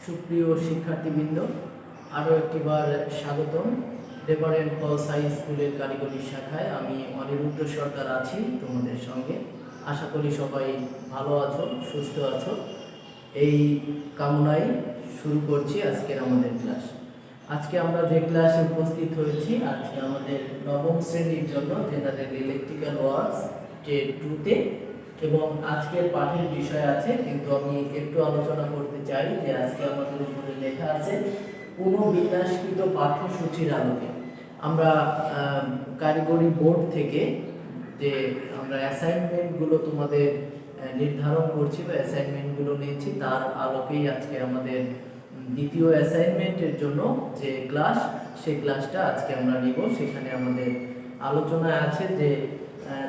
সুপ্রিয় শিক্ষার্থীবৃন্দ, আরও একটিবার স্বাগতম। রেভারেন্ড পলস হাই স্কুলের কারিগরি শাখায় আমি অনিরুদ্ধ সরকার আছি তোমাদের সঙ্গে। আশা করি সবাই ভালো আছো, সুস্থ আছো। এই কামনায় শুরু করছি আজকের আমাদের ক্লাস। আজকে আমরা যে ক্লাসে উপস্থিত হয়েছি, আজকে আমাদের নবম শ্রেণীর জন্য জেনারেল ইলেকট্রিক্যাল ওয়ার্কস টেট 2-তে, এবং আজকের পাঠের বিষয় আছে, কিন্তু আমি একটু আলোচনা করতে চাই যে আজকে আমাদের উপরে লেখা আছে পুনর্বিন্যাসকৃত পাঠ্যসূচির আলোকে। আমরা কারিগরি বোর্ড থেকে যে আমরা অ্যাসাইনমেন্টগুলো তোমাদের নির্ধারণ করছি বা অ্যাসাইনমেন্টগুলো নিয়েছি, তার আলোকেই আজকে আমাদের দ্বিতীয় অ্যাসাইনমেন্টের জন্য যে ক্লাস, সেই ক্লাসটা আজকে আমরা নিব। সেখানে আমাদের আলোচনায় আছে যে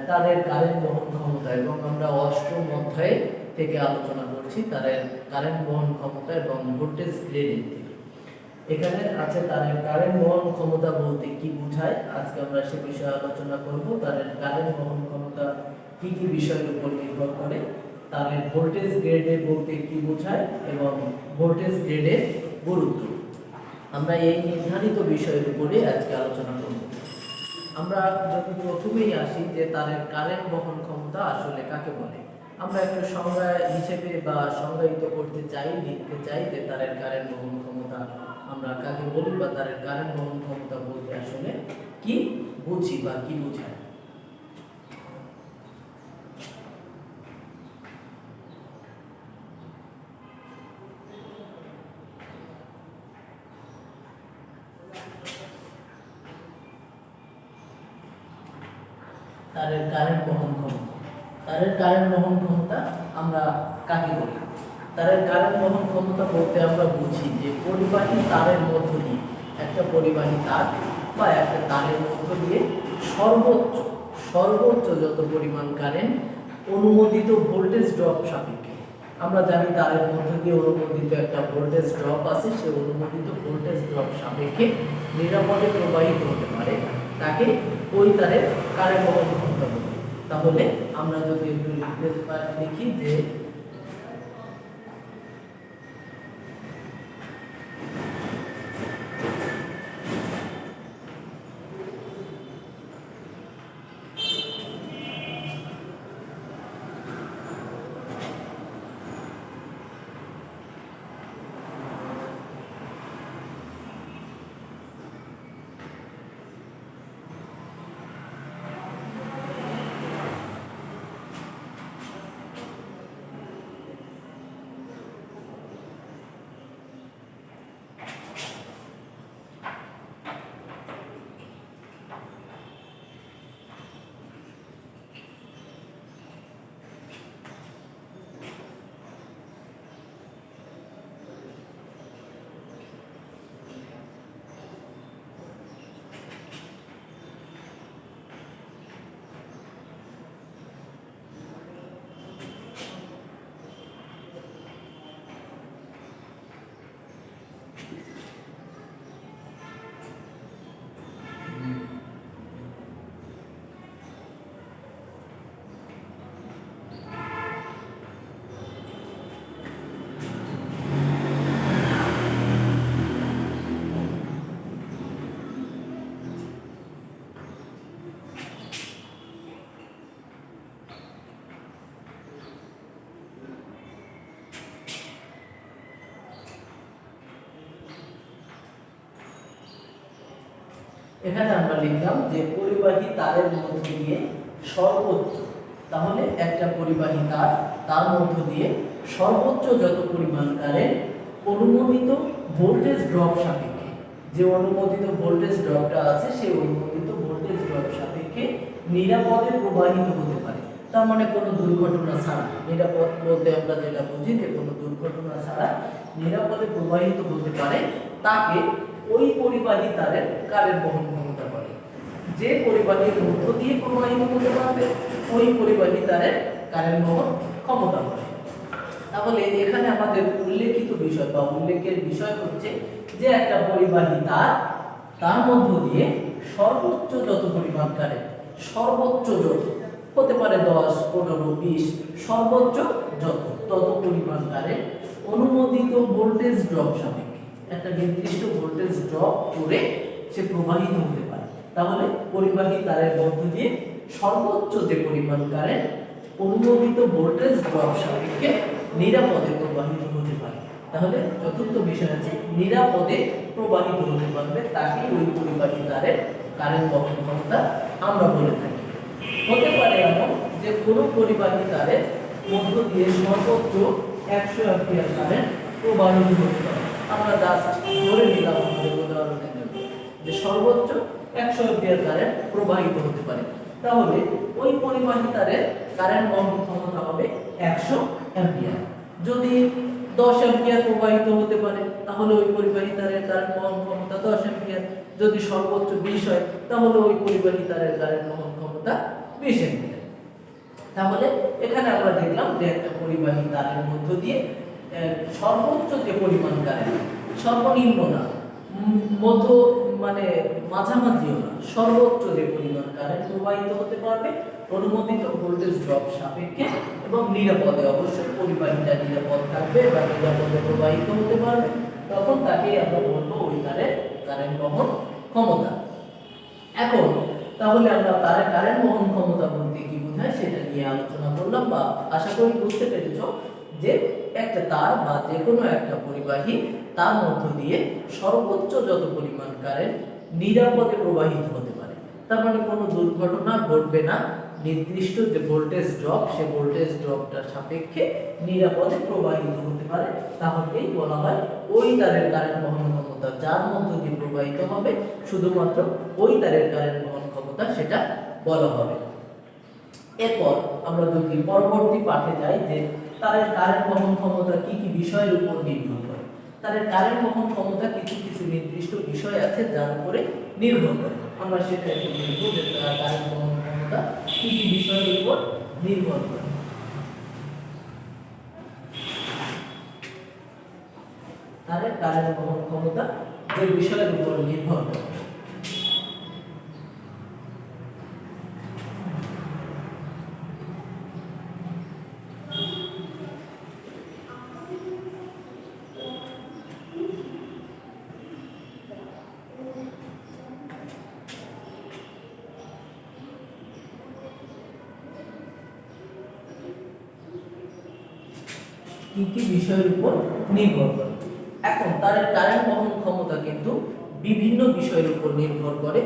তারের কারেন্ট বহন ক্ষমতা, এবং আমরা অষ্টম অধ্যায় থেকে আলোচনা করছি তারের কারেন্ট বহন ক্ষমতা এবং ভোল্টেজ গ্রেডিং থেকে। এখানে আছে তারের কারেন্ট বহন ক্ষমতা বলতে কি বোঝায়, আজকে আমরা সে বিষয়ে আলোচনা করব। তারের কারেন্ট বহন ক্ষমতা কি কি বিষয়ের উপর নির্ভর করে, তারের ভোল্টেজ গ্রেডে বলতে কি বোঝায়, এবং ভোল্টেজ গ্রেডের গুরুত্ব, আমরা এই নির্ধারিত বিষয়ের উপরে আজকে আলোচনা করব। আমরা যদি প্রথমেই আসি যে তারের কারেন্ট বহন ক্ষমতা আসলে কাকে বলে, আমরা একটু সংজ্ঞা হিসেবে বা সংজ্ঞায়িত করতে চাই, লিখতে চাই যে তারের কারেন্ট বহন ক্ষমতা আমরা কাকে বলি, বা তারের কারেন্ট বহন ক্ষমতা বলতে আসলে কি বুঝি বা কি বোঝায়। তারের কারেন্ট বহন ক্ষমতা, তারের কারেন্ট বহন ক্ষমতা আমরা কাকে বলি? তারের কারেন্ট বহন ক্ষমতা বলতে আমরা বুঝি যে পরিবাহী তারের মধ্য দিয়ে, একটা পরিবাহী তার বা একটা তারের মধ্য দিয়ে সর্বোচ্চ যত পরিমাণ কারেন্ট অনুমোদিত ভোল্টেজ ড্রপ সাপেক্ষে, আমরা জানি তারের মধ্য দিয়ে অনুমোদিত একটা ভোল্টেজ ড্রপ আছে, সে অনুমোদিত ভোল্টেজ ড্রপ সাপেক্ষে নিরাপদে প্রবাহিত হতে পারে, তাকে ওই তারের কারেন্ট বহন ক্ষমতা বলে। তাহলে আমরা যদি একটু লিখি যে এখানে আমরা লিখলাম যে পরিবাহী তারের মধ্য দিয়ে সর্বোচ্চ, তাহলে একটা পরিবাহী তার, তার মধ্য দিয়ে সর্বোচ্চ যত পরিমাণ কারেন্ট অনুমোদিত ভোল্টেজ ড্রপ সাপেক্ষে, যে অনুমোদিত ভোল্টেজ ড্রপটা আছে সেই অনুমোদিত ভোল্টেজ ড্রপ সাপেক্ষে নিরাপদে প্রবাহিত হতে পারে। তার মানে কোনো দুর্ঘটনা ছাড়া, নিরাপদ বলতে আমরা যেটা বুঝি যে কোনো দুর্ঘটনা ছাড়া নিরাপদে প্রবাহিত হতে পারে, তাকে ওই পরিবাহী তারের কারেন্ট বহন ক্ষমতা বলে। যে পরিবাহীর মধ্য দিয়ে প্রবাহিত হতে পারবে ওই পরিবাহী তারের কারেন্ট বহন ক্ষমতা বলে। তাহলে এখানে আমাদের উল্লেখিত বিষয় বা উল্লেখের বিষয় হচ্ছে যে একটা পরিবাহী তার, তার মধ্য দিয়ে সর্বোচ্চ যত পরিমাণ কারেন্ট, সর্বোচ্চ যত হতে পারে 10, 15, 20, সর্বোচ্চ যত তত পরিমাণ কারেন্ট অনুমোদিত ভোল্টেজ ড্রপ সাপেক্ষে একটা নির্দিষ্ট ভোল্টেজ ড্রপ করে সে প্রবাহিত হতে পারে। তাহলে পরিবাহী তারের মধ্য দিয়ে সর্বোচ্চ যে পরিমাণ কারেন্ট অনুমোদিত ভোল্টেজ ড্রপ সাপেক্ষে নিরাপদে প্রবাহিত হতে পারে। তাহলে চতুর্থ বিষয় আছে নিরাপদে প্রবাহিত হতে পারবে, তাকে ওই পরিবাহী তারের কারেন্ট বহন ক্ষমতা আমরা বলে থাকি। হতে পারে এমন যে কোনো পরিবাহী তারের মধ্য দিয়ে সর্বোচ্চ 100 অ্যাম্পিয়ার কারেন্ট প্রবাহিত হতে পারে। আমরা জাস্ট ধরে নিলাম আমাদের উদাহরণের জন্য যে সর্বোচ্চ 100 অ্যাম্পিয়ার কারেন্ট প্রবাহিত হতে পারে। তাহলে ওই পরিবাহী তারের কারেন্ট বহন ক্ষমতা হবে 100 অ্যাম্পিয়ার। যদি 10 অ্যাম্পিয়ার প্রবাহিত হতে পারে তাহলে ওই পরিবাহী তারের কারেন্ট বহন ক্ষমতা 10 অ্যাম্পিয়ার। যদি সর্বোচ্চ 20 হয় তাহলে ওই পরিবাহী তারের কারেন্ট বহন ক্ষমতা 20 অ্যাম্পিয়ার। তাহলে এখানে আমরা দেখলাম যে একটা পরিবাহী তারের মধ্য দিয়ে সর্বোচ্চ যে পরিমাণ কারেন্ট, সর্বনিম্ন না, মধ্য মানে মাঝামাঝিও না, সর্বোচ্চ যে পরিমাণ কারেন্ট প্রবাহিত হতে পারবে অনুমোদিত ভোল্টেজ ড্রপ সাপেক্ষে এবং নিরাপদে, অবশ্যই পরিবাহীটা নিরাপদ থাকবে বা নিরাপদে প্রবাহিত হতে পারবে, তখন তাকে আমরা বলবো ওই তারের কারেন্ট বহন ক্ষমতা। এখন তাহলে আমরা তারের কারেন্ট বহন ক্ষমতা বলতে কি বোঝায় সেটা নিয়ে আলোচনা করলাম, বা আশা করি বুঝতে পেরেছো যে একটা তার বা যে কোনো একটা পরিবাহী তার মধ্য দিয়ে সর্বোচ্চ যত পরিমাণ কারেন্ট নিরাপদে প্রবাহিত হতে পারে। তার মানে কোনো দুর্ঘটনা ঘটবে না, নির্দিষ্ট যে ভোল্টেজ ড্রপ সে ভোল্টেজ ড্রপটার সাপেক্ষে নিরাপদে প্রবাহিত হতে পারে, তাহলেই বলা হয় ওই তারের কারেন্ট বহন ক্ষমতা। যার মধ্য দিয়ে প্রবাহিত হবে শুধুমাত্র ওই তারের কারেন্ট বহন ক্ষমতা সেটা বলা হবে। এরপর আমরা যদি পরবর্তী পাঠে যাই যে তারের কারেন্ট বহন ক্ষমতা কি কি বিষয়ের উপর নির্ভর করে। তারের কারেন্ট বহন ক্ষমতা কিছু কিছু নির্দিষ্ট বিষয় আছে যার উপরে নির্ভর করে। আমরা সেটা একটু দেখব যে তার কারেন্ট বহন ক্ষমতা কি কি বিষয়ের উপর নির্ভর করে। তারের কারেন্ট বহন ক্ষমতা যে বিষয়ের উপর নির্ভর করে। কি কি বিষয়ের উপর নির্ভর করে। এখন তারের কারেন্ট বহন ক্ষমতা কিন্তু বিভিন্ন বিষয়ের উপর নির্ভর করে।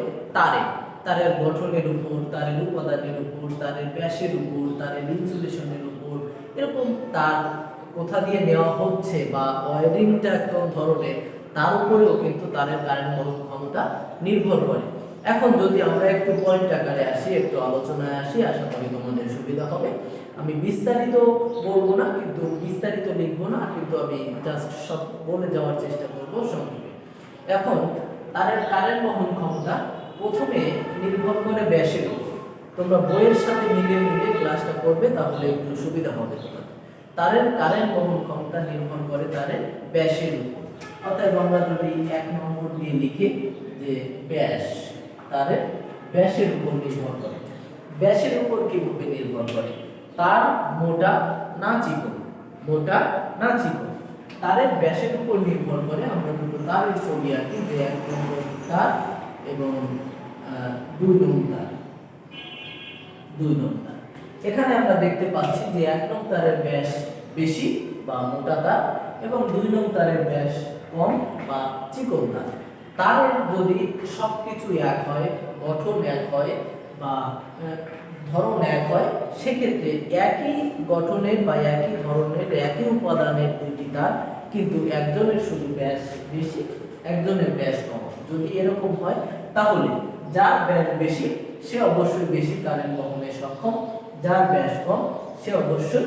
তারের গঠনের উপর, তারের উপাদানের উপর, তারের ব্যাসের উপর, তারের ইনসুলেশনের উপর, এরকম তার কোথা দিয়ে নেওয়া হচ্ছে বা ওয়্যারিংটা কোন ধরনের, তার উপরেও কিন্তু তারের কারেন্ট বহন ক্ষমতা নির্ভর করে। এখন যদি আমরা একটু পয়েন্ট আকারে আসি, একটু আলোচনায় আসি, আশা করি তোমাদের সুবিধা হবে। আমি বিস্তারিত বলবো না, কিন্তু বিস্তারিত লিখবো না, কিন্তু আমি জাস্ট সব বলে যাওয়ার চেষ্টা করব সংক্ষেপে। এখন তারের কারেন্ট বহন ক্ষমতা প্রথমে নির্ভর করে ব্যাসের উপর। তোমরা বইয়ের সাথে মিলিয়ে মিলিয়ে ক্লাসটা করবে, তাহলে একটু সুবিধা হবে তোমাদের। তারের কারেন্ট বহন ক্ষমতা নির্ভর করে তারের ব্যাসের উপর। অর্থাৎ আমরা যদি 1 নম্বর দিয়ে লিখি যে ব্যাস, তারের ব্যাসের উপর নির্ভর করে। ব্যাসের উপর কিভাবে নির্ভর করে? তার মোটা না চিকন, মোটা না চিকন, তারের ব্যাসের উপর নির্ভর করে। আমরা দুটো তারের ছবি আঁকি যে 1 নম্বর তার এবং 2 নম্বর তার, 2 নম্বর তার। এখানে আমরা দেখতে পাচ্ছি যে 1 নম্বর তারের ব্যাস বেশি বা মোটা তার এবং 2 নম্বর তারের ব্যাস কম বা চিকন তার। তারের যদি সবকিছু এক হয়, গঠন এক হয় বা ধরন এক হয়, সেক্ষেত্রে একই গঠনের বা একই ধরনের একই উপাদানের দুটি তার, কিন্তু একজনের শুধু ব্যাস বেশি, একজনের ব্যাস কম। যদি এরকম হয় তাহলে যার ব্যাস বেশি সে অবশ্যই বেশি কারেন্ট বহনে সক্ষম, যার ব্যাস কম সে অবশ্যই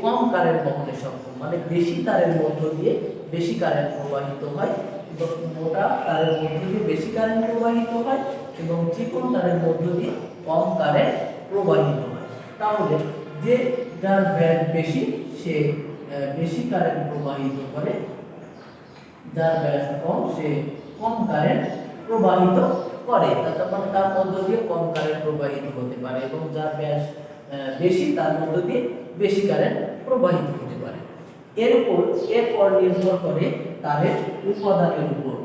কম কারেন্ট বহনে সক্ষম। মানে বেশি তারের মধ্য দিয়ে বেশি কারেন্ট প্রবাহিত হয়, মোটা তারের মধ্য দিয়ে বেশি কারেন্ট প্রবাহিত হয় এবং চিকন তারের মধ্য দিয়ে কম কারেন্ট প্রবাহিত হয়। তাহলে যে যার ব্যাস বেশি সে বেশি কারেন্ট প্রবাহিত করে, যার ব্যাস কম সে কম কারেন্ট প্রবাহিত করে, মানে তার মধ্য দিয়ে কম কারেন্ট প্রবাহিত হতে পারে, এবং যার ব্যাস বেশি তার মধ্য দিয়ে বেশি কারেন্ট প্রবাহিত হতে পারে। এরপর নির্ভর করে তারের উপাদানের উপর।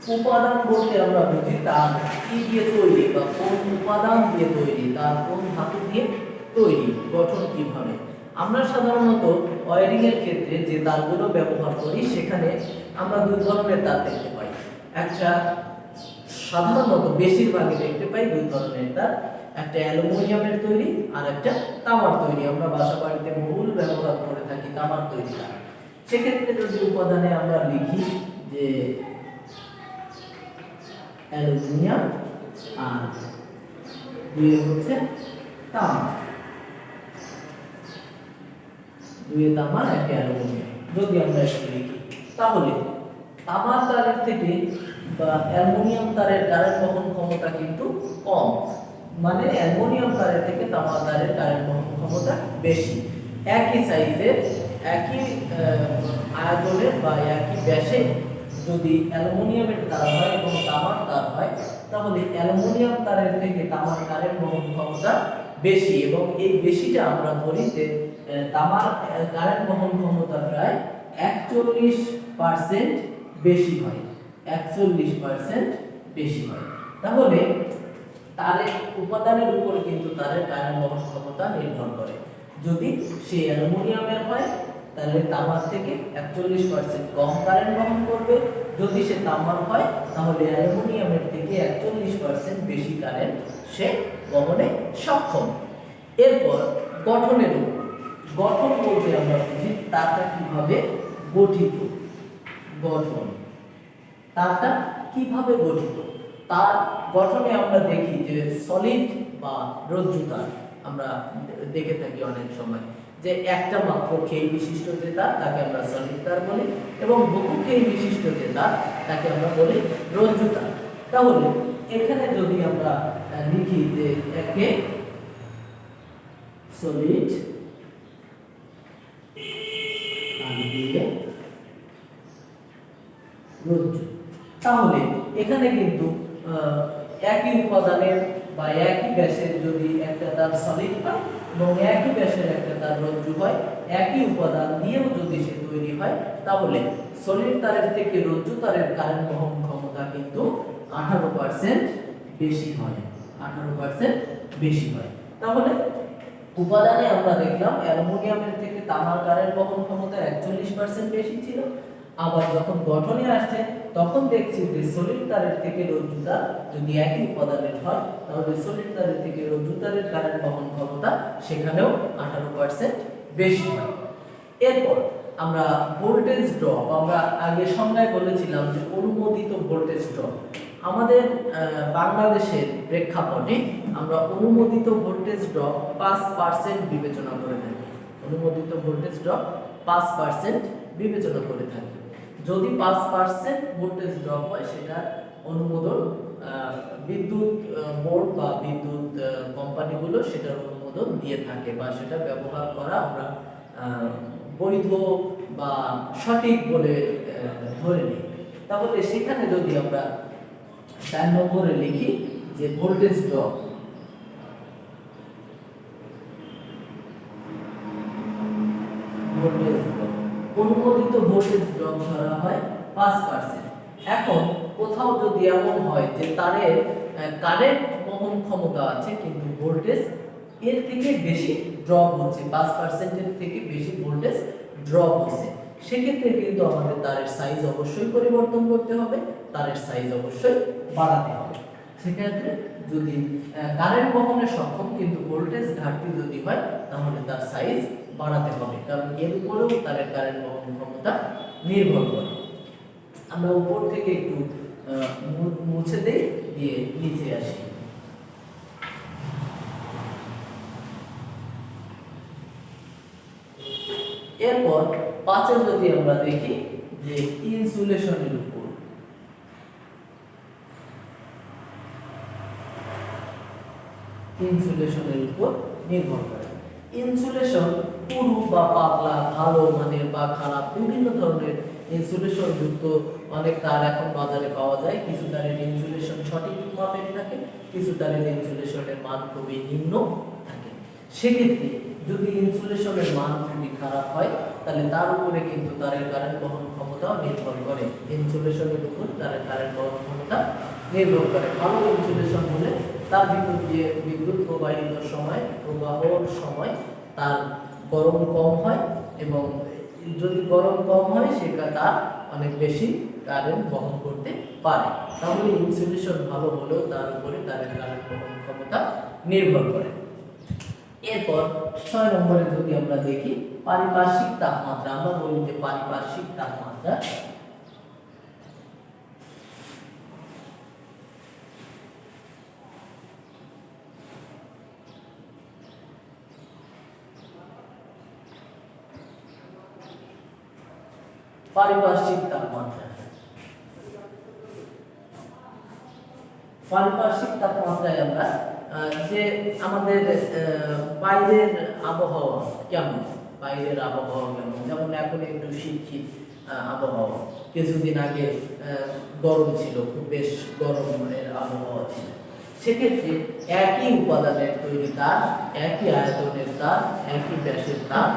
উপাদান বলতে আমরা বুঝি তার কি দিয়ে তৈরি বা কোন উপাদান দিয়ে তৈরি, তার কোন ধাতু দিয়ে তৈরি, গঠন কিভাবে। আমরা সাধারণত ওয়্যারিং এর ক্ষেত্রে যে তারগুলো ব্যবহার করি সেখানে আমরা দুই ধরনের তার দেখতে পাই। একটা সাধারণত বেশিরভাগই দেখতে পাই দুই ধরনের তার, একটা অ্যালুমিনিয়ামের তৈরি আর একটা তামার তৈরি। আমরা বাসা বাড়িতে বহুল ব্যবহার করে থাকি তামার তৈরি তার। সেক্ষেত্রে যদি উপাদানে আমরা লিখি যে অ্যালুমিনিয়াম আর দুইয়ে হচ্ছে তামা, দুইয়ে তামা একটা অ্যালুমিনিয়াম, যদি আমরা এটা লিখি তাহলে তামার তারের থেকে বা অ্যালুমিনিয়াম তারের কারেন্ট বহন ক্ষমতা কিন্তু কম, মানে অ্যালুমিনিয়াম তারের থেকে তামা তারের কারেন্ট বহন ক্ষমতা বেশি। একই সাইজের, একই আয়তনের বা একই ব্যাসে যদি অ্যালুমিনিয়ামের তার হয় এবং তামার তার হয় তাহলে অ্যালুমিনিয়াম তারের থেকে তামার কারেন্ট বহন ক্ষমতা বেশি, এবং এই বেশিটা আমরা ধরি যে তামার কারেন্ট বহন ক্ষমতা প্রায় 41% বেশি হয়, 41% বেশি হয়। তাহলে তারের উপাদানের উপর কিন্তু তারের কারেন্ট বহন ক্ষমতা নির্ভর করে। যদি সে অ্যালুমিনিয়ামের হয় তাহলে তামার থেকে 41% কম কারেন্ট বহন করবে, যদি সে তামার হয় তাহলে অ্যালুমিনিয়ামের থেকে 41% বেশি কারেন্ট সে বহনে সক্ষম। এরপর গঠনের উপর। গঠন বলতে আমরা বুঝি তারটা কিভাবে গঠিত। গঠন, তারটা কিভাবে গঠিত। তার গঠনে আমরা দেখি যে সলিড বা রজ্জু তার আমরা দেখে থাকি অনেক সময়, যে একটা মাত্র খেই বিশিষ্ট যে তার তাকে আমরা সলিড তার বলি, এবং বহু খেই বিশিষ্ট যে তার তাকে আমরা বলি রজ্জু তার। তাহলে এখানে যদি আমরা লিখি যে একে সলিড আর দুইয়ে রজ্জু, তাহলে এখানে কিন্তু একই উপাদানের বা একই ব্যাসের যদি একটা তার সলিড হয় এবং একই ব্যাসের একটা তার রজ্জু হয়, একই উপাদান দিয়েও যদি সে তৈরি হয় তাহলে সলিড তারের থেকে রজ্জু তারের কারেন্ট বহন ক্ষমতা কিন্তু 18% বেশি হয়, 18% বেশি হয়। তাহলে উপাদানে আমরা দেখলাম অ্যালুমিনিয়ামের থেকে তামার কারেন্ট বহন ক্ষমতা 41% বেশি ছিল, আবার যখন গঠনে আসছে তখন দেখছি যে সলিড তারের থেকে রজ্জু তার যদি একই উপাদানের হয় তাহলে সলিড তারের থেকে রজ্জু তারের কারেন্ট বহন ক্ষমতা সেখানেও 18% বেশি হয়। এরপর আমরা ভোল্টেজ ড্রপ, আমরা আগে সংজ্ঞায় বলেছিলাম যে অনুমোদিত ভোল্টেজ ড্রপ। আমাদের বাংলাদেশের প্রেক্ষাপটে আমরা অনুমোদিত ভোল্টেজ ড্রপ 5% বিবেচনা করে থাকি। অনুমোদিত ভোল্টেজ ড্রপ 5% বিবেচনা করে থাকি। যদি 5% ভোল্টেজ ড্রপ হয় সেটা অনুমোদন বিদ্যুৎ বোর্ড বা বিদ্যুৎ কোম্পানিগুলো সেটার অনুমোদন দিয়ে থাকে বা সেটা ব্যবহার করা আমরা বৈধ বা সঠিক বলে ধরে নিই। তাহলে সেখানে যদি আমরা 4 নম্বরে লিখি যে ভোল্টেজ ড্রপ, অনুমোদিত ভোল্টেজ ড্রপ ধরা হয় 5%। এখন কোথাও যদি এমন হয় যে তারের কারেন্ট বহন ক্ষমতা আছে কিন্তু ভোল্টেজ এর থেকে বেশি ড্রপ হচ্ছে, 5% এর থেকে বেশি ভোল্টেজ ড্রপ হচ্ছে, সেক্ষেত্রে কিন্তু আমাদের তারের সাইজ অবশ্যই পরিবর্তন করতে হবে, তারের সাইজ অবশ্যই বাড়াতে হবে। সেক্ষেত্রে যদি কারেন্ট বহনে সক্ষম কিন্তু ভোল্টেজ ঘাটতি যদি হয় তাহলে তার সাইজ বাড়াতে হবে, কারণ এর উপরেও তারের কারেন্ট বহন ক্ষমতা নির্ভর করে। আমরা উপর থেকে একটু মুছে দেই, দিয়ে নিচে আসি। এরপর 5 যদি আমরা দেখি যে ইনসুলেশনের উপর। ইনসুলেশনের উপর নির্ভর করে। ইনসুলেশন পুরু বা পাতলা, ভালো মানের বা খারাপ, বিভিন্ন ধরনের ইনসুলেশন যুক্ত অনেক তার এখন বাজারে পাওয়া যায়। কিছু তারের ইনসুলেশন সঠিক মাপের থাকে, কিছু তারের ইনসুলেশনের মান খুবই নিম্ন থাকে। সেক্ষেত্রে যদি ইনসুলেশনের মান খুবই খারাপ হয় তাহলে তার উপরে কিন্তু তারের কারেন্ট বহন ক্ষমতা নির্ভর করে। ইনসুলেশনের উপর তারের কারেন্ট বহন ক্ষমতা নির্ভর করে। ভালো ইনসুলেশন হলে তার ভিতর দিয়ে বিদ্যুৎ প্রবাহর সময় তার গরম কম হয়, এবং যদি গরম কম হয় সেটা তার অনেক বেশি কারেন্ট বহন করতে পারে। তাহলে ইনসুলেশন ভালো হলেও তার উপরে তারের কারেন্ট বহন ক্ষমতা নির্ভর করে। এরপর 6 নম্বরে যদি আমরা দেখি পারিপার্শ্বিক তাপমাত্রা, আমরা বলি যে পারিপার্শ্বিক তাপমাত্রা পারিপার্শ্বিক তাপমাত্রায় আমরা যে আমাদের বাইরের আবহাওয়া কেমন, যেমন এখন একটু শীত আবহাওয়া, কিছুদিন আগে গরম ছিল, খুব বেশ গরমের আবহাওয়া ছিল। সেক্ষেত্রে একই উপাদানের তৈরি তার, একই আয়তনের তার, একই ব্যাসের তার,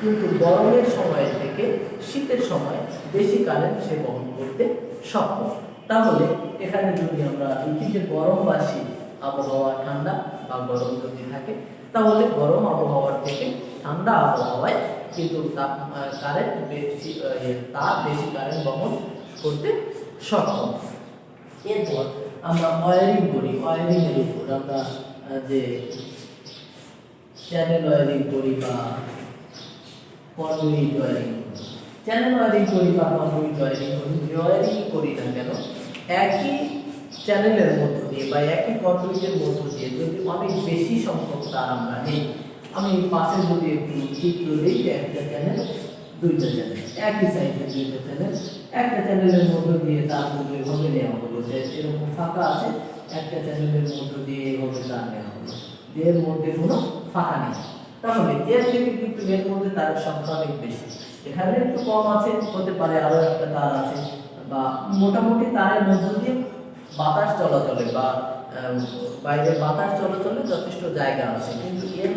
কিন্তু গরমের সময় থেকে শীতের সময় বেশি কারেন্ট সে বহন করতে সক্ষম। তাহলে এখানে যদি আমরা দেখি যে গরম বা শীত আবহাওয়া, ঠান্ডা বা গরম যদি থাকে, তাহলে গরম আবহাওয়ার থেকে ঠান্ডা আবহাওয়ায় কিন্তু কারেন্ট বেশি কারেন্ট বহন করতে সক্ষম। এরপর আমরা ওয়্যারিং করি, ওয়্যারিংয়ের উপর আমরা যে চ্যানেল ওয়্যারিং করি বা কন্ডুইট ওয়্যারিং, চ্যানেল ওয়্যারিং করি বা কন্ডুইট ওয়্যারিং করি না কেন, একই চ্যানেলের মধ্য দিয়ে বা একই কন্ডুইটের মধ্য দিয়ে যদি অনেক বেশি সংখ্যক তার আমরা নেই, আমি পাশে যদি একটু চিত্র দিই, একটা চ্যানেল, দুইটা চ্যানেল, একই সাইজের দুইটা চ্যানেল, একটা চ্যানেলের মধ্য দিয়ে তারগুলো এভাবে নেওয়া হলো, যে এরকম ফাঁকা আছে, একটা চ্যানেলের মধ্য দিয়ে এভাবে তার নেওয়া হলো, এর মধ্যে কোনো ফাঁকা নেই। তাহলে এর থেকে কিন্তু এর মধ্যে তারের সংখ্যা অনেক বেশি, এখানে একটু কম আছে, হতে পারে আরো একটা তার আছে, বা মোটামুটি তারের মধ্য দিয়ে বাতাস চলাচলে বা বাইরে বাতাস চলাচলে যথেষ্ট জায়গা আছে, কিন্তু এর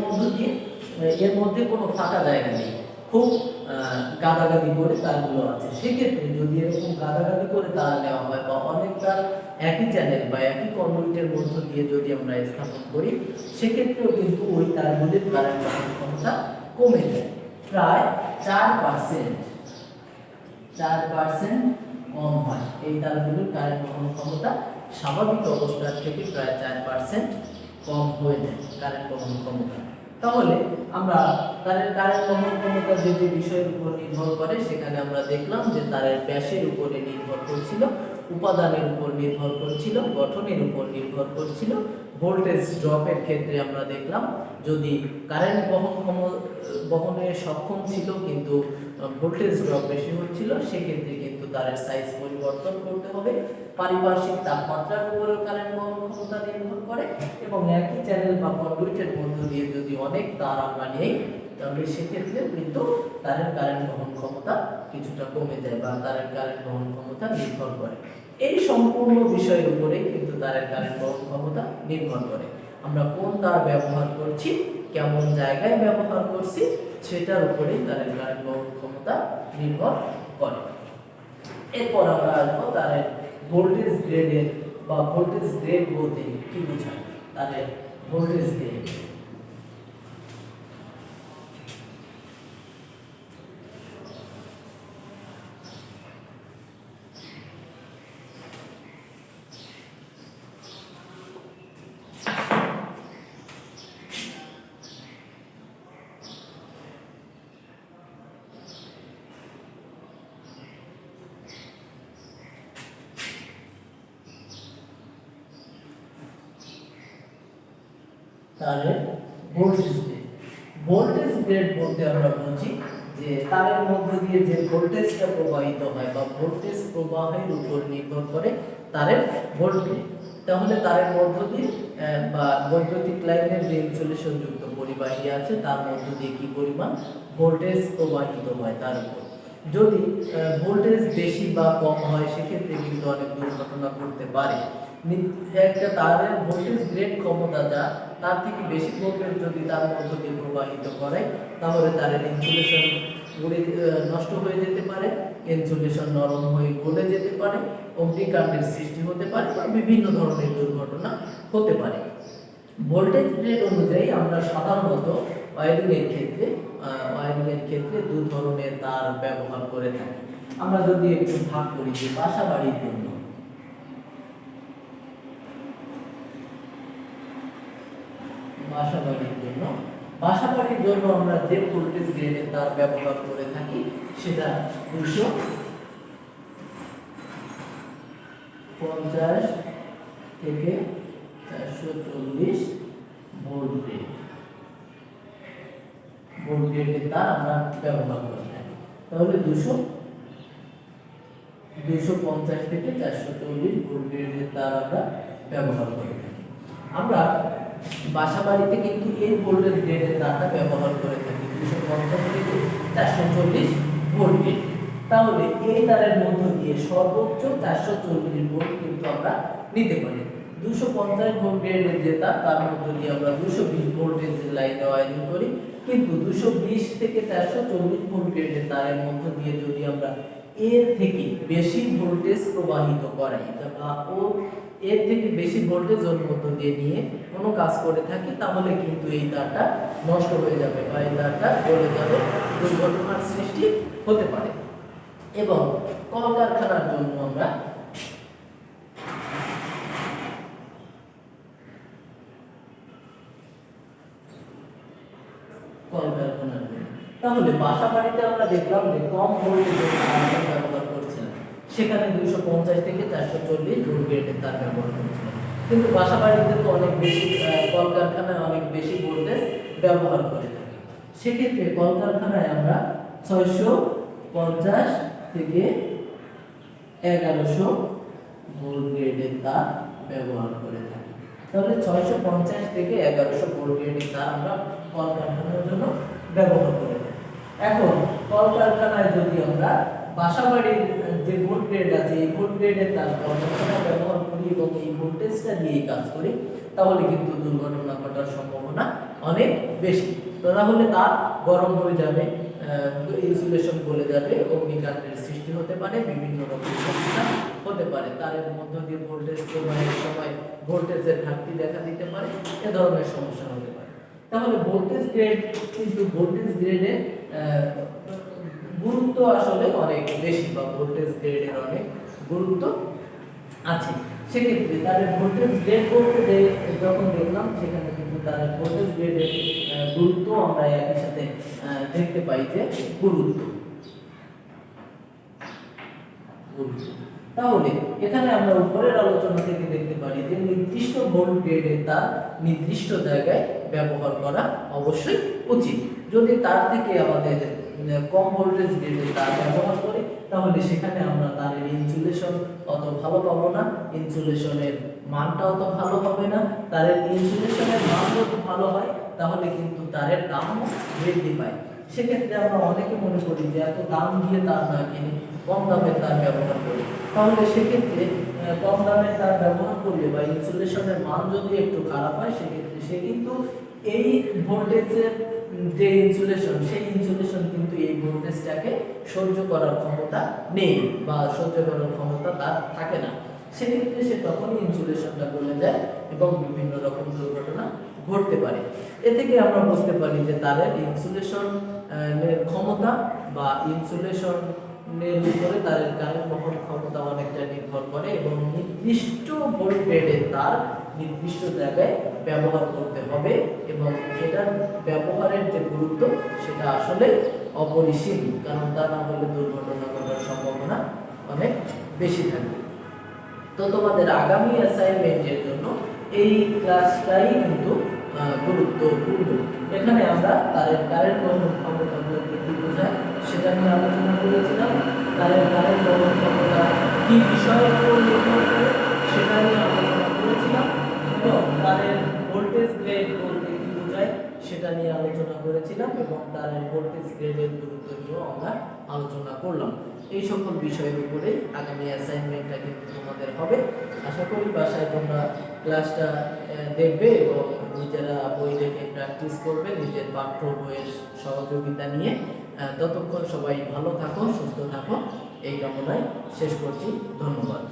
মধ্যে কোনো ফাঁকা জায়গা নেই, খুব গাদাগাদি করে তারগুলো আছে। সেক্ষেত্রে যদি এরকম গাদাগাদি করে তার নেওয়া হয় বা অনেক তার একই চ্যানেল বা একই কন্ডুইটের মধ্য দিয়ে যদি আমরা স্থাপন করি, সেক্ষেত্রেও কিন্তু ওই তারগুলির কারেন্ট বহন ক্ষমতা কমে যায়, প্রায় 4% কম হয়। এই তারগুলির কারেন্ট বহন ক্ষমতা স্বাভাবিক অবস্থার থেকে প্রায় 4% কম হয়ে যায় কারেন্ট বহন ক্ষমতা। তাহলে আমরা তারের কারেন্ট বহন ক্ষমতা যে বিষয়ের উপর নির্ভর করে, সেখানে আমরা দেখলাম যে তারের ব্যাসের উপরে নির্ভর করছিল, উপাদানের উপর নির্ভর করছিল, গঠনের উপর নির্ভর করছিল। ভোল্টেজ ড্রপের ক্ষেত্রে আমরা দেখলাম যদি কারেন্ট বহনে সক্ষম ছিল কিন্তু ভোল্টেজ ড্রপ বেশি হচ্ছিল, সেক্ষেত্রে কিন্তু তারের সাইজ পরিবর্তন করতে হবে। পারিপার্শ্বিক তাপমাত্রার উপরে কারেন্ট বহন ক্ষমতা নির্ভর করে, এবং একই চ্যানেল বা কন্ডুইটের মধ্য দিয়ে যদি অনেক তার আমরা নেই, তাহলে সেক্ষেত্রে কিন্তু তারের কারেন্ট বহন ক্ষমতা কিছুটা কমে যায় বা তারের কারেন্ট বহন ক্ষমতা নির্ভর করে। এই সম্পূর্ণ বিষয়ের উপরেই কিন্তু তারের কারেন্ট বহন ক্ষমতা নির্ভর করে। আমরা কোন তার ব্যবহার করছি, কেমন জায়গায় ব্যবহার করছি, সেটার উপরেই তারের কারেন্ট বহন ক্ষমতা নির্ভর করে। এরপর আমরা আসবো তারের ভোল্টেজ গ্রেডের বা ভোল্টেজ গ্রেড বলতে কি বোঝায়। তারের ভোল্টেজ গ্রেড তারের ভোল্টেজ গ্রেড বলতে আমরা বুঝি যে তারের মধ্য দিয়ে যে ভোল্টেজটা প্রবাহিত হয় বা ভোল্টেজ প্রবাহের উপর নির্ভর করে তারের ভোল্টেজ। তাহলে তারের মধ্য দিয়ে বা বৈদ্যুতিক লাইনের যে ইনসুলেশন যুক্ত পরিবাহী আছে তার মধ্য দিয়ে কি পরিমাণ ভোল্টেজ প্রবাহিত হয় তার উপর। যদি ভোল্টেজ বেশি বা কম হয়, সেক্ষেত্রে কিন্তু অনেক দুর্ঘটনা ঘটতে পারে। একটা তারের ভোল্টেজ গ্রেড ক্ষমতা যা তার থেকে বেশি ভোল্টেজ যদি তার মধ্য দিয়ে প্রবাহিত করে, তাহলে তারের ইনসুলেশন নষ্ট হয়ে যেতে পারে, ইনসুলেশন নরম হয়ে গলে যেতে পারে, অগ্নিকাণ্ডের সৃষ্টি হতে পারে বা বিভিন্ন ধরনের দুর্ঘটনা হতে পারে। ভোল্টেজ গ্রেড অনুযায়ী আমরা সাধারণত ওয়্যারিং এর ক্ষেত্রে দু ধরনের তার ব্যবহার করে থাকি। আমরা যদি একটু ভাগ করি যে বাসাবাড়ির জন্য বাসাবাড়ির জন্য আমরা যে ভোল্টেজ গ্রেডের তার ব্যবহার করে থাকি সেটা 250 থেকে 440 ভোল্ট গ্রেডের তার আমরা ব্যবহার করে থাকি। তাহলে 250 থেকে 440 ভোল্ট গ্রেডের তার আমরা ব্যবহার করে থাকি। আমরা বাসাবাড়িতে কিন্তু এই ভোল্টেজ গ্রেডের তারটা ব্যবহার করে থাকি 250 থেকে 440 ভোল্ট গ্রেড। তাহলে এই তারের মধ্য দিয়ে সর্বোচ্চ 440 ভোল্ট কিন্তু আমরা নিতে পারি। 250 ভোল্ট গ্রেডের যে তার মধ্য দিয়ে আমরা 220 ভোল্টেজ লাইনে ওয়্যারিং করি, কিন্তু 220 থেকে 440 ভোল্ট গ্রেডের তারের মধ্য দিয়ে যদি আমরা এর থেকে বেশি ভোল্টেজ প্রবাহিত করাই বা এর থেকে বেশি ভোল্টেজ ওর মধ্য দিয়ে নিয়ে কোনো কাজ করে থাকি, তাহলে কিন্তু এই তারটা নষ্ট হয়ে যাবে বা এই তারটা গলে যাবে, দুর্ঘটনার সৃষ্টি হতে পারে। এবং কলকারখানার জন্য আমরা তাহলে বাসা বাড়িতে আমরা দেখলাম যে কম ভোল্টেজের তার ব্যবহার করছিলাম, সেখানে 250 থেকে 440 ভোল্ট গ্রেডের তার ব্যবহার করছিলাম। কিন্তু বাসা বাড়িতে তো অনেক বেশি, কলকারখানায় অনেক বেশি ভোল্টেজ ব্যবহার করে থাকি। সেক্ষেত্রে কলকারখানায় আমরা 650 থেকে 1100 ভোল্ট গ্রেডের তার ব্যবহার করে থাকি। তাহলে 650 থেকে 1100 ভোল্ট গ্রেডের তার আমরা কলকারখানার জন্য ব্যবহার করে থাকি। এখন কলকারখানায় যদি আমরা বাসাবাড়ির যে ভোল্ট গ্রেড আছে এই ভোল্ট গ্রেডের তার কলকারখানায় ব্যবহার করি এবং এই ভোল্টেজটা দিয়ে কাজ করি, তাহলে কিন্তু দুর্ঘটনা ঘটার সম্ভাবনা অনেক বেশি। তাহলে তার গরম হয়ে যাবে, ইনসুলেশন গলে যাবে, অগ্নিকাণ্ডের সৃষ্টি হতে পারে, বিভিন্ন রকম সমস্যা হতে পারে, তারের মধ্য দিয়ে ভোল্টেজ প্রবাহের সময় ভোল্টেজের ঘাটতি দেখা দিতে পারে, এ ধরনের সমস্যা হতে পারে। তাহলে ভোল্টেজ গ্রেড কিন্তু ভোল্টেজ গ্রেডে গুরুত্ব আসলে অনেক বেশি বা ভোল্টেজ গ্রেডের অনেক গুরুত্ব আছে। সেক্ষেত্রে তাদের ভোল্টেজ গ্রেড বলতে যখন দেখলাম, সেখানে কিন্তু তাদের ভোল্টেজ গ্রেডের গুরুত্ব আমরা একই সাথে দেখতে পাই যে গুরুত্ব। তাহলে এখানে আমরা উপরের আলোচনা থেকে দেখতে পারি যে নির্দিষ্ট ভোল্ট গ্রেডের তার নির্দিষ্ট জায়গায় ব্যবহার করা অবশ্যই উচিত। যদি তার থেকে আমাদের কম ভোল্টেজ গ্রেডের তার ব্যবহার করি, তাহলে সেখানে আমরা তারের ইনসুলেশন অত ভালো পাবো না, ইনসুলেশনের মানটা অত ভালো হবে না। তারের ইনসুলেশনের মান যদি ভালো হয়, তাহলে কিন্তু তারের দামও বৃদ্ধি পায়। সেক্ষেত্রে আমরা অনেকে মনে করি যে এত দাম দিয়ে তার না কিনে কম দামের তার ব্যবহার করি, তাহলে সেক্ষেত্রে কম দামের তার ব্যবহার করলে বা ইনসুলেশনের মান যদি একটু খারাপ হয়, সেক্ষেত্রে সে কিন্তু এই ভোল্টেজের যে ইনসুলেশন, সেই ইনসুলেশন কিন্তু এই ভোল্টেজটাকে সহ্য করার ক্ষমতা নেই বা সহ্য করার ক্ষমতা তার থাকে না। সেক্ষেত্রে সে তখনই ইনসুলেশনটা গলে যায় এবং বিভিন্ন রকম দুর্ঘটনা ঘটতে পারে। এ থেকে আমরা বুঝতে পারি যে তারের ইনসুলেশনের ক্ষমতা বা ইনসুলেশনের উপরে তারের কারেন্ট বহন ক্ষমতা অনেকটা নির্ভর করে এবং নির্দিষ্ট ভোল্ট গ্রেডের তার নির্দিষ্ট জায়গায় ব্যবহার করতে হবে এবং এটার ব্যবহারের যে গুরুত্ব সেটা আসলে অপরিসীম, কারণ তা না হলে দুর্ঘটনা ঘটার সম্ভাবনা অনেক বেশি থাকবে। তো তোমাদের আগামী অ্যাসাইনমেন্টের জন্য এই ক্লাসটাই কিন্তু গুরুত্বপূর্ণ। এখানে আমরা তারের কারেন্ট বহন ক্ষমতা বলতে কি বোঝায় সেটা নিয়ে আলোচনা করেছিলাম। তারের কারেন্ট বহন ক্ষমতা কি বিষয়ের উপর নির্ভর করে সেটা নিয়ে আলোচনা করেছিলাম এবং তারের ভোল্টেজ গ্রেড বলতে কি বোঝায় সেটা নিয়ে আলোচনা করেছিলাম এবং তার ভোল্টেজ গ্রেডের গুরুত্ব নিয়েও আমরা আলোচনা করলাম। এই সকল বিষয়ের উপরেই আগামী অ্যাসাইনমেন্টটা কিন্তু তোমাদের হবে। আশা করি বাসায় তোমরা ক্লাসটা দেখবে এবং নিজেরা বই দেখে প্র্যাকটিস করবে নিজের পাঠ্য বইয়ের সহযোগিতা নিয়ে। ততক্ষণ সবাই ভালো থাকো, সুস্থ থাকো, এই কামনায় শেষ করছি। ধন্যবাদ।